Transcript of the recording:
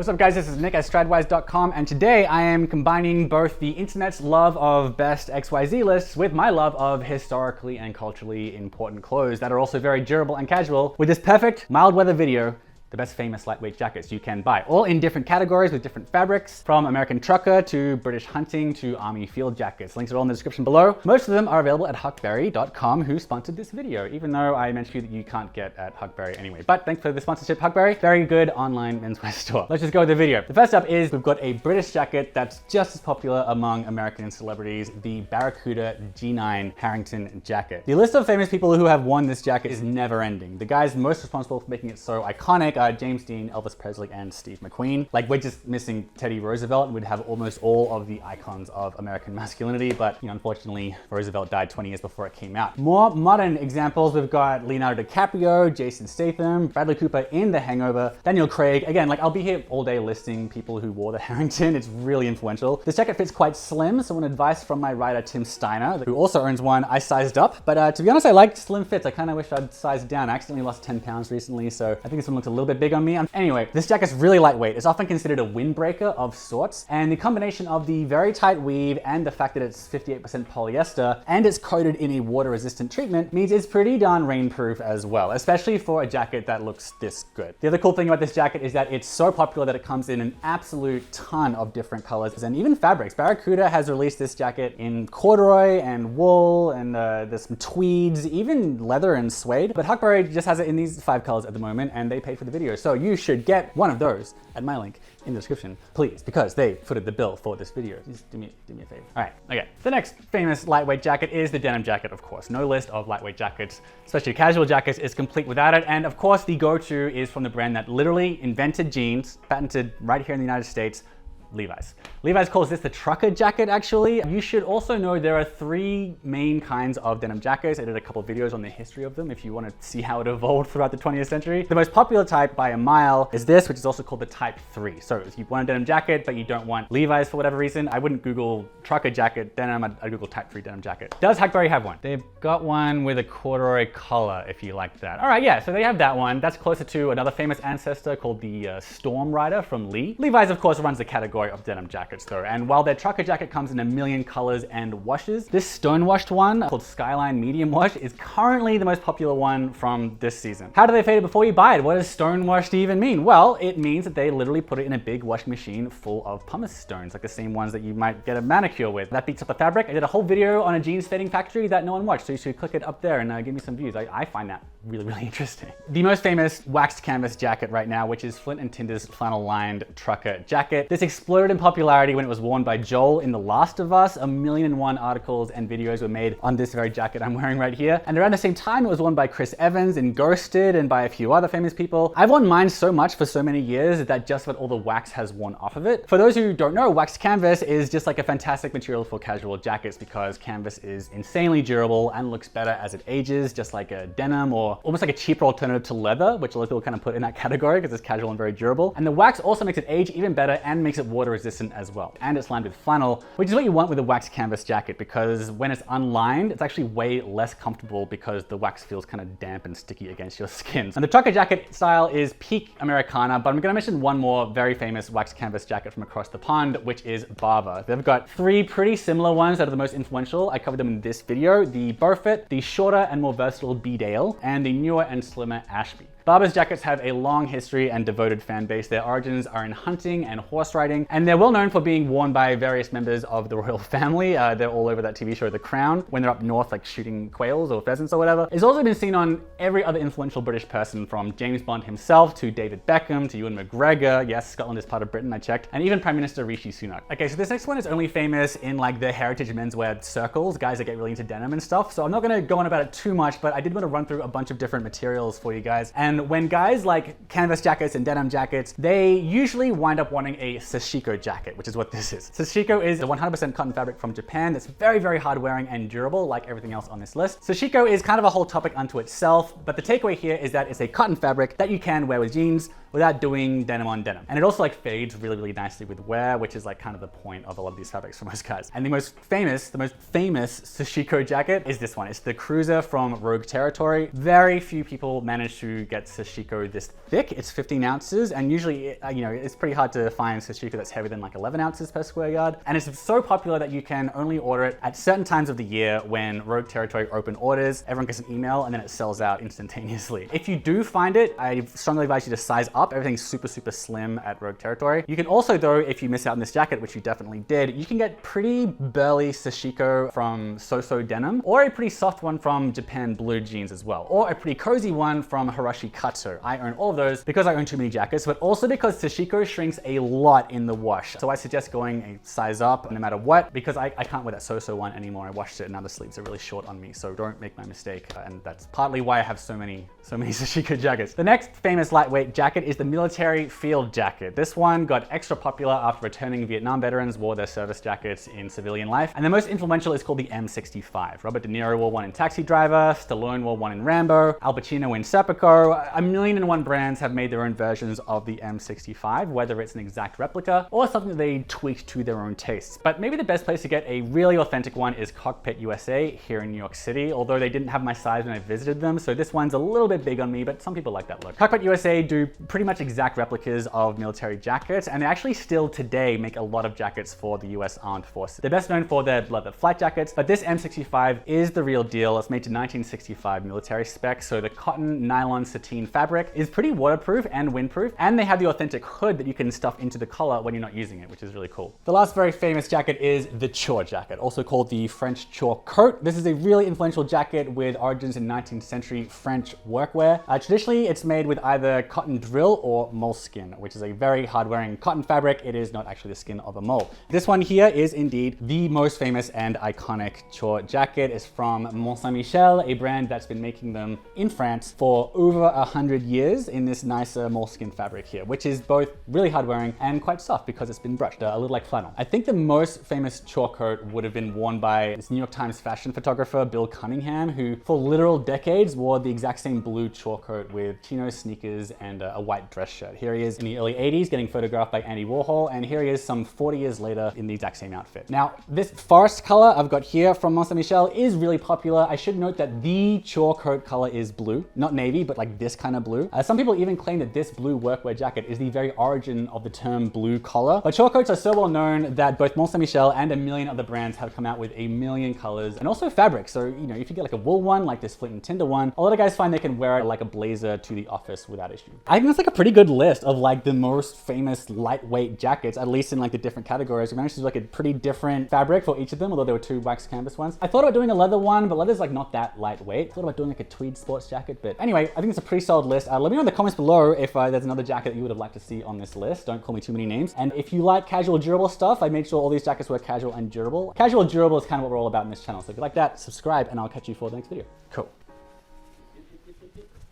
What's up guys, this is Nick at Stridewise.com, and today I am combining both the internet's love of best XYZ lists with my love of historically and culturally important clothes that are also very durable and casual with this perfect mild weather video. The best famous lightweight jackets you can buy, all in different categories with different fabrics, from American trucker to British hunting to army field jackets. Links are all in the description below. Most of them are available at Huckberry.com, who sponsored this video, even though I mentioned you that you can't get at Huckberry anyway. But thanks for the sponsorship, Huckberry. Very good online menswear store. Let's just go with the video. The first up is we've got a British jacket that's just as popular among American celebrities, the Baracuta G-9 Harrington jacket. The list of famous people who have worn this jacket is never ending. The guys most responsible for making it so iconic James Dean, Elvis Presley, and Steve McQueen. Like, we're just missing Teddy Roosevelt, and we'd have almost all of the icons of American masculinity, but unfortunately, Roosevelt died 20 years before it came out. More modern examples, we've got Leonardo DiCaprio, Jason Statham, Bradley Cooper in The Hangover, Daniel Craig. Again, I'll be here all day listing people who wore the Harrington. It's really influential. This jacket fits quite slim, so on advice from my writer Tim Steiner, who also owns one, I sized up, but to be honest, I like slim fits. I kind of wish I'd sized down. I accidentally lost 10 pounds recently, so I think this one looks a little bit big on me. Anyway, this jacket's really lightweight. It's often considered a windbreaker of sorts, and the combination of the very tight weave and the fact that it's 58% polyester and it's coated in a water-resistant treatment means it's pretty darn rainproof as well, especially for a jacket that looks this good. The other cool thing about this jacket is that it's so popular that it comes in an absolute ton of different colors and even fabrics. Baracuta has released this jacket in corduroy and wool, and there's some tweeds, even leather and suede, but Huckberry just has it in these 5 colors at the moment, and they paid for the video. So you should get one of those at my link in the description, please, because they footed the bill for this video. Just do me a favor. All right, okay. The next famous lightweight jacket is the denim jacket, of course. No list of lightweight jackets, especially casual jackets, is complete without it. And of course, the go-to is from the brand that literally invented jeans, patented right here in the United States, Levi's. Levi's calls this the trucker jacket, actually. You should also know there are 3 main kinds of denim jackets. I did a couple of videos on the history of them if you want to see how it evolved throughout the 20th century. The most popular type by a mile is this, which is also called the Type 3. So if you want a denim jacket, but you don't want Levi's for whatever reason, I wouldn't Google trucker jacket denim, I'd Google Type 3 denim jacket. Does Huckberry have one? They've got one with a corduroy collar, if you like that. All right, yeah, so they have that one. That's closer to another famous ancestor called the Storm Rider from Lee. Levi's, of course, runs the category of denim jackets though, and while their trucker jacket comes in a million colors and washes, this stonewashed one called Skyline Medium Wash is currently the most popular one from this season. How do they fade it before you buy it? What does stonewashed even mean? Well, it means that they literally put it in a big washing machine full of pumice stones, like the same ones that you might get a manicure with. That beats up the fabric. I did a whole video on a jeans fading factory that no one watched, so you should click it up there and give me some views. I find that really interesting. The most famous waxed canvas jacket right now, which is Flint and Tinder's flannel lined trucker jacket. This exploded in popularity when it was worn by Joel in The Last of Us. 1,000,001 articles and videos were made on this very jacket I'm wearing right here. And around the same time, it was worn by Chris Evans in Ghosted and by a few other famous people. I've worn mine so much for so many years that just about all the wax has worn off of it. For those who don't know, waxed canvas is just like a fantastic material for casual jackets because canvas is insanely durable and looks better as it ages, just like a denim or almost like a cheaper alternative to leather, which a lot of people kind of put in that category because it's casual and very durable. And the wax also makes it age even better and makes it water resistant as well. And it's lined with flannel, which is what you want with a waxed canvas jacket because when it's unlined, it's actually way less comfortable because the wax feels kind of damp and sticky against your skin. And the trucker jacket style is peak Americana, but I'm gonna mention one more very famous waxed canvas jacket from across the pond, which is Barbour. They've got 3 pretty similar ones that are the most influential. I covered them in this video: the Beaufort, the shorter and more versatile Bedale, and the newer and slimmer Ashby. Barbour's jackets have a long history and devoted fan base. Their origins are in hunting and horse riding, and they're well known for being worn by various members of the royal family. They're all over that TV show, The Crown, when they're up north, like shooting quails or pheasants or whatever. It's also been seen on every other influential British person, from James Bond himself to David Beckham to Ewan McGregor. Yes, Scotland is part of Britain, I checked. And even Prime Minister Rishi Sunak. Okay, so this next one is only famous in like the heritage menswear circles, guys that get really into denim and stuff. So I'm not gonna go on about it too much, but I did want to run through a bunch of different materials for you guys. And when guys like canvas jackets and denim jackets, they usually wind up wanting a Sashiko jacket, which is what this is. Sashiko is a 100% cotton fabric from Japan that's very hard wearing and durable, like everything else on this list. Sashiko is kind of a whole topic unto itself, but the takeaway here is that it's a cotton fabric that you can wear with jeans, without doing denim on denim. And it also like fades really, really nicely with wear, which is like kind of the point of a lot of these fabrics for most guys. And the most famous Sashiko jacket is this one. It's the Cruiser from Rogue Territory. Very few people manage to get Sashiko this thick. It's 15 ounces, and usually, you know, it's pretty hard to find Sashiko that's heavier than like 11 ounces per square yard. And it's so popular that you can only order it at certain times of the year when Rogue Territory open orders. Everyone gets an email and then it sells out instantaneously. If you do find it, I strongly advise you to size up. Everything's super, super slim at Rogue Territory. You can also, though, if you miss out on this jacket, which you definitely did, you can get pretty burly Sashiko from So Denim, or a pretty soft one from Japan Blue Jeans as well, or a pretty cozy one from Hiroshi Katsu. I own all of those because I own too many jackets, but also because Sashiko shrinks a lot in the wash. So I suggest going a size up no matter what, because I can't wear that So one anymore. I washed it and now the sleeves are really short on me, so don't make my mistake. And that's partly why I have so many Sashiko jackets. The next famous lightweight jacket is the military field jacket. This one got extra popular after returning Vietnam veterans wore their service jackets in civilian life. And the most influential is called the M65. Robert De Niro wore one in Taxi Driver, Stallone wore one in Rambo, Al Pacino in Serpico. 1,000,001 brands have made their own versions of the M65, whether it's an exact replica or something that they tweaked to their own tastes. But maybe the best place to get a really authentic one is Cockpit USA here in New York City, although they didn't have my size when I visited them, so this one's a little bit big on me, but some people like that look. Cockpit USA do pretty much exact replicas of military jackets, and they actually still today make a lot of jackets for the US Armed Forces. They're best known for their leather flight jackets, but this M65 is the real deal. It's made to 1965 military specs, so the cotton, nylon, sateen fabric is pretty waterproof and windproof, and they have the authentic hood that you can stuff into the collar when you're not using it, which is really cool. The last very famous jacket is the Chore jacket, also called the French Chore coat. This is a really influential jacket with origins in 19th century French workwear. Traditionally, it's made with either cotton drill or moleskin, which is a very hard-wearing cotton fabric. It is not actually the skin of a mole. This one here is indeed the most famous and iconic Chore jacket. It's from Mont Michel, a brand that's been making them in France for over 100 years in this nicer moleskin fabric here, which is both really hard-wearing and quite soft because it's been brushed, a little like flannel. I think the most famous Chore coat would have been worn by this New York Times fashion photographer, Bill Cunningham, who for literal decades wore the exact same blue Chore coat with chinos, sneakers, and a white dress shirt. Here he is in the early 80s getting photographed by Andy Warhol, and here he is some 40 years later in the exact same outfit. Now, this forest color I've got here from Mont Michel is really popular. I should note that the Chore coat color is blue, not navy, but like this kind of blue. Some people even claim that this blue workwear jacket is the very origin of the term blue collar. But Chore coats are so well known that both Mont Michel and a million other brands have come out with a million colors and also fabrics. So, you know, if you get like a wool one, like this Flint and Tinder one, a lot of guys find they can wear it like a blazer to the office without issue. I think that's like a pretty good list of like the most famous lightweight jackets, at least in like the different categories. We managed to do like a pretty different fabric for each of them, although there were two wax canvas ones. I thought about doing a leather one, but leather's like not that lightweight. I thought about doing like a tweed sports jacket, but anyway, I think it's a pretty solid list. Let me know in the comments below if there's another jacket that you would have liked to see on this list. Don't call me too many names. And if you like casual durable stuff, I made sure all these jackets were casual and durable. Casual durable is kind of what we're all about in this channel. So if you like that, subscribe and I'll catch you for the next video. Cool.